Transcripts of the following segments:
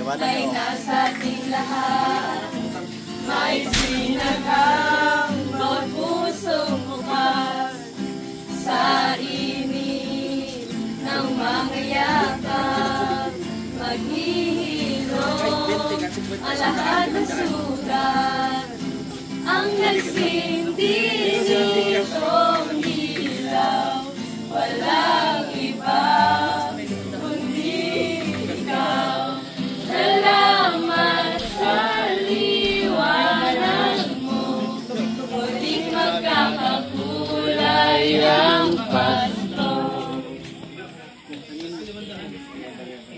ay nasa ating lahat. May sinagang bawat pusong bukas sa init ng mga yakap. Maghihilom ang lahat ng sugat. Ang nagsindi nitong ilaw, walang iba kundi ikaw. Salamat sa liwanag mo, muling magkakakulay ang pasto.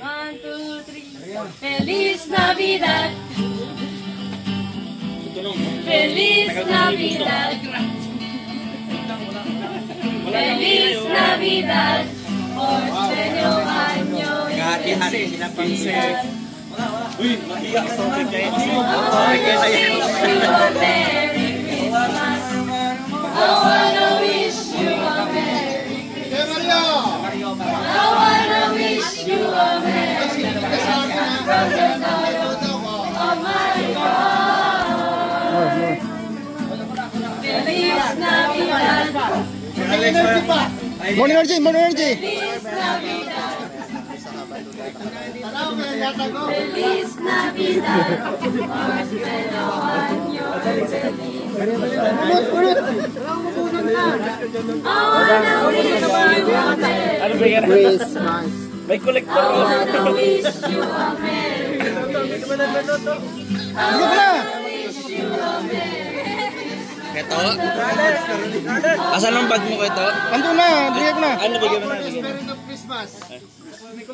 1, 2, 3. Feliz Navidad, Feliz Navidad, Feliz Navidad, Porteño Año y Felicidad. Uy, mahiya sa tubig kayo. I wanna wish you a Merry Christmas. I wanna wish you a Merry Christmas from the bottom of my heart. Feliz Navidad. Morning energy, morning energy. Feliz Navidad. Feliz Navidad. Prospero año y feliz. I wanna wish you a Merry Christmas. May kolektor. I wanna wish you a Merry Christmas. I wanna wish you a Merry. Ito? Asan ang bag mo ko ito? Ando na, bigay ko na. Ano bigay mo na?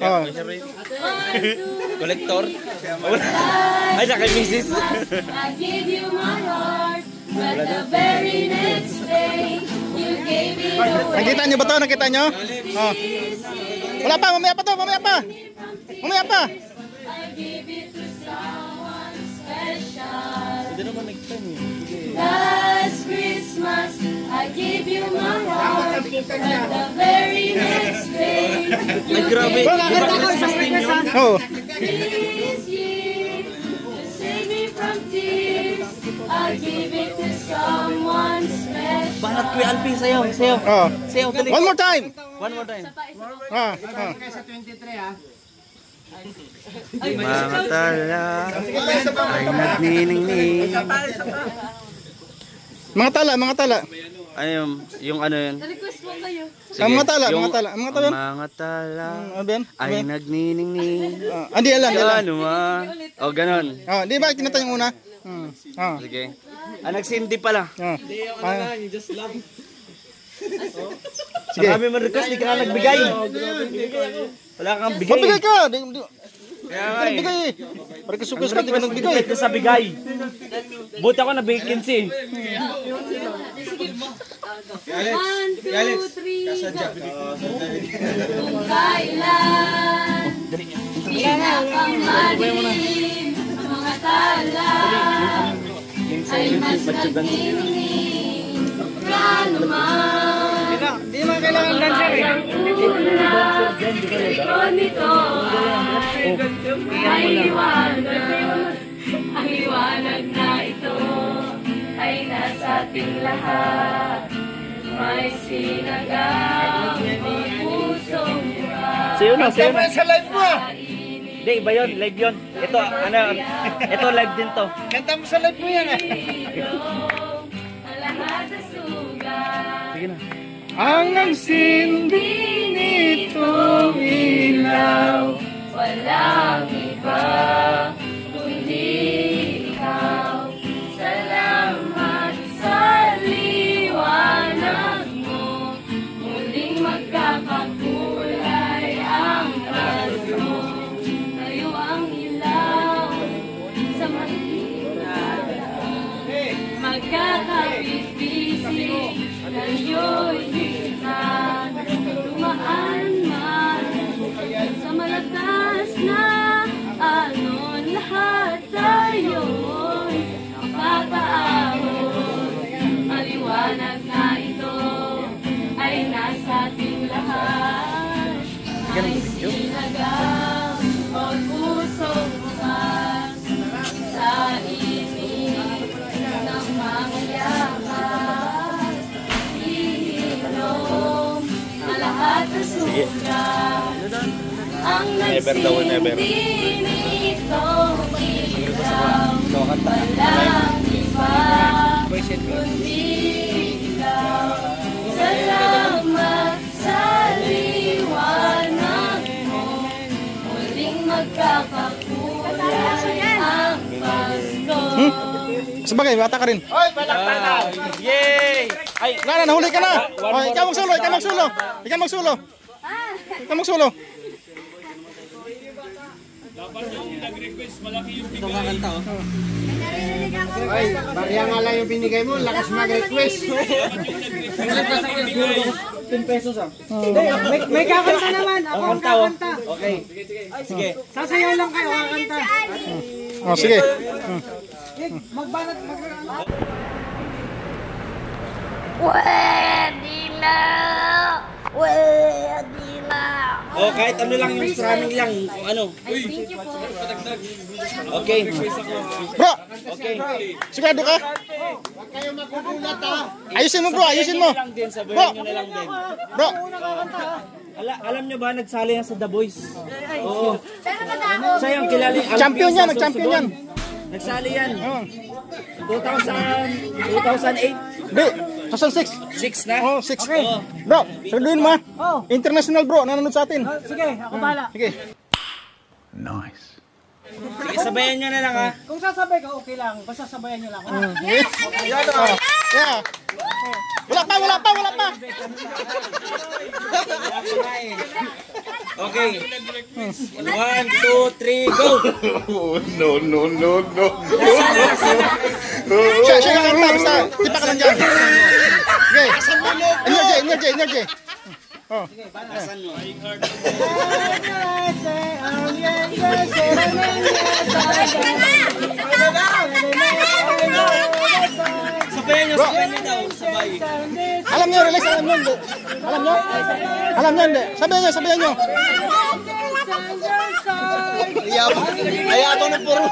Oh. Kolektor? Ay, na kay Mrs. I give you my heart, but the very next day you gave it away. Nakita nyo ba ito? Nakita nyo? Oh. Wala pa, mamaya pa to, mamaya pa. Mamaya pa. I give it to someone special. Hindi naman nag-time eh. Last Christmas, I gave you my heart, but the very next day you grabe. gave Di ba Christmas din yun? Oh. this year to save me from tears. I give it to someone special. Banat ko yung Alpi, sayaw, sayaw. Oh. Sayaw, dali. One more time. One more time. Ah, ah. Mga tala ay nagniningning. Mga tala, mga tala. Ano yung ano yun? Request po kayo. Ah, mga tala, Yung mga tala. Mga tala. Mga tala Ano yan? ay nagniningning. Ah, di alam, di alam. Ano o ganon. Ah, di ba kinanta yung una? Ah. Sige. Ah, nagsindi pala. Ah. Ah. Sige. Marami man request, di ka na nagbigay. Wala kang bigay. Magbigay ka! Kaya nga eh. Nagbigay! Pare kasukas ka, di ka nagbigay. Ito sa bigay. Buti ako na vacancy. 1, 2, 3, go. Kung kailan pinakamalim ang mga tala ay mas nagnining ka naman. Di mo kailangan dancer eh. Likod nito ay liwanag. Ang liwanag na ito ay nasa ating lahat. May sinagang ang pusong bukas. Sayo na, sayo na. Sa live mo! Hindi, iba yun, live yun. Ito, ano, ito live din to. Kanta mo sa live mo yan eh. Ang lahat na sugat. Sige na. Ang nagsindi nitong ilaw, Walang iba kundi ikaw. Salamat sa liwanag mo, muling magkakakulay ang pasto. Kayo ang ilaw sa mahirap. Magkakabit-bisig kayo'y bigtan. Tumaan man sa malakas na alon, lahat tayo'y makakaahon. Ang liwanag na ito ay nasa ating lahat. Ay sinagang o pusong Never daw, never. Salamat sa liwanag mo, muling magkakakulay ang Pasko. Sabagay, bata ka rin. Hoy, palakpakan! Yay! Ay, Wala na, nahuli ka na. Oh, ikaw magsulo, ikaw magsulo. Ikaw magsulo. Ikaw magsulo. Ay, barya nga lang yung binigay mo, lakas mag-request. 10 pesos ah. May kakanta naman. Ako ang kakanta. Okay. Sige. Sasayaw lang kayo, kakanta. Oh, sige. Magbanat. Pwede na! Pwede na! Oh, kahit ano lang yung strumming lang, kung ano. Thank you po. Okay. Bro, Okay. sigurado ka? Huwag kayo magugulat ha. Ayusin mo bro, ayusin mo. Lang din, sabihin nyo na lang din. Bro, Alam nyo ba, nagsali yan sa The Voice? Oo. Pero madako. Siya yung kilala yung champion yan, nag-champion yan. Nagsali yan. Oh. 2008. Di, 2006. 6 na? Oh, 6. Bro, saluduin mo. Oh. International bro, nanonood sa atin. Sige, ako bala. Sige. Sige, sabayan nyo na lang ha. Kung sasabay ka, okay lang. Basta sabayan nyo lang. Yes. Oh. Yeah. Oh. Wala pa. Okay. 1, 2, 3, go! No. Siya kakanta, basta tipa ka lang dyan. Okay. Energy. Oh. Sabayan nyo daw. Sabay. Alam nyo, relax, alam nyo. Alam nyo, hindi. Sabihan nyo. Ayabang na puro.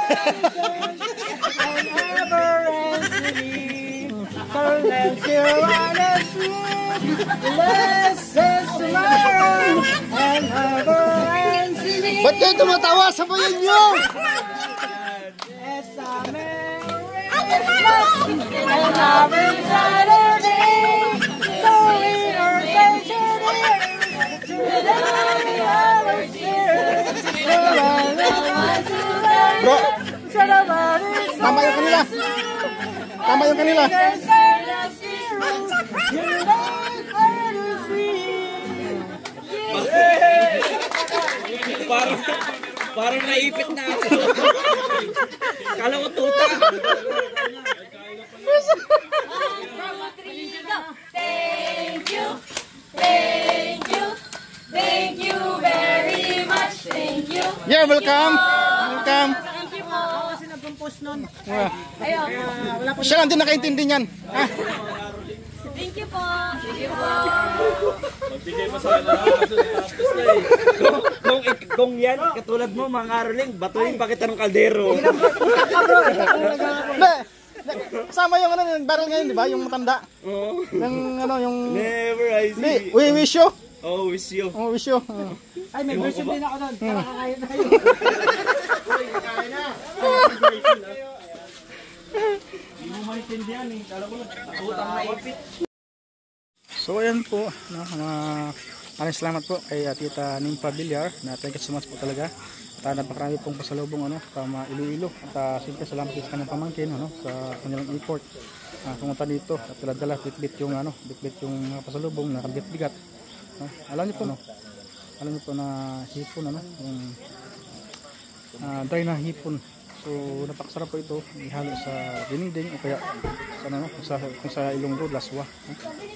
Ba't kayo tumatawa? Sabayan nyo. Bro, tama yung kanila. Parang naipit na ako. Kala ko tuta. Thank you very much. Thank you. Yeah, welcome. Thank you po. Kasi nag-compose nun. Ayun. Siya lang din nakaintindi niyan. Ah. Thank you po. Thank you po. Kung yan, katulad mo, mga Aroling, batuin pa kita ng kaldero. Hindi. Kasama yung yung barrel ngayon, di ba? Yung matanda. Oo. Yung Never I Hindi, see. we wish you. Oh, wish you. Oh, wish you. Ay, may version din ako doon. Para kakain na yun. Hindi mo maintindihan eh. Kala ko utang na ipit. So ayan po, no, maraming salamat po kay Tita Nympha Villar, na thank you so much po talaga. At napakarami pong pasalubong from Iloilo. At siyempre salamat sa kanyang pamangkin sa kanilang import. Pumunta dito at dala bit-bit yung mga pasalubong na kabigat-bigat. Alam niyo po na hipon yung dry na hipon. So napakasarap po ito, ihalo sa dinding o kaya kung sa Ilonggo, laswa.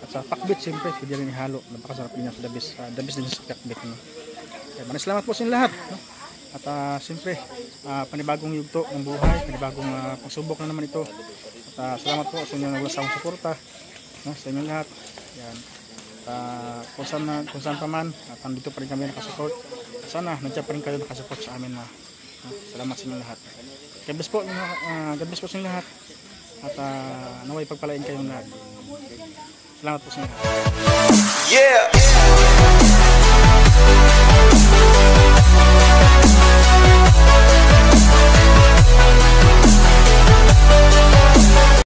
At sa pakbit siyempre, pwede rin ihalo. Napakasarap din sa dabis din sa pakbit. Kaya maraming salamat po sa inyo lahat. At siyempre, panibagong yugto ng buhay, panibagong pagsubok na naman ito. At salamat po sa inyong naglasawang suporta sa inyo lahat. Yan. Kung saan pa man, nandito pa rin kami nakasupport. Sana nandiyan pa rin kayo nakasupport sa amin. Salamat sa inyo lahat. God bless po sa inyo lahat. At naway pagpalain kayong lahat. Salamat po sa inyo lahat. Yeah.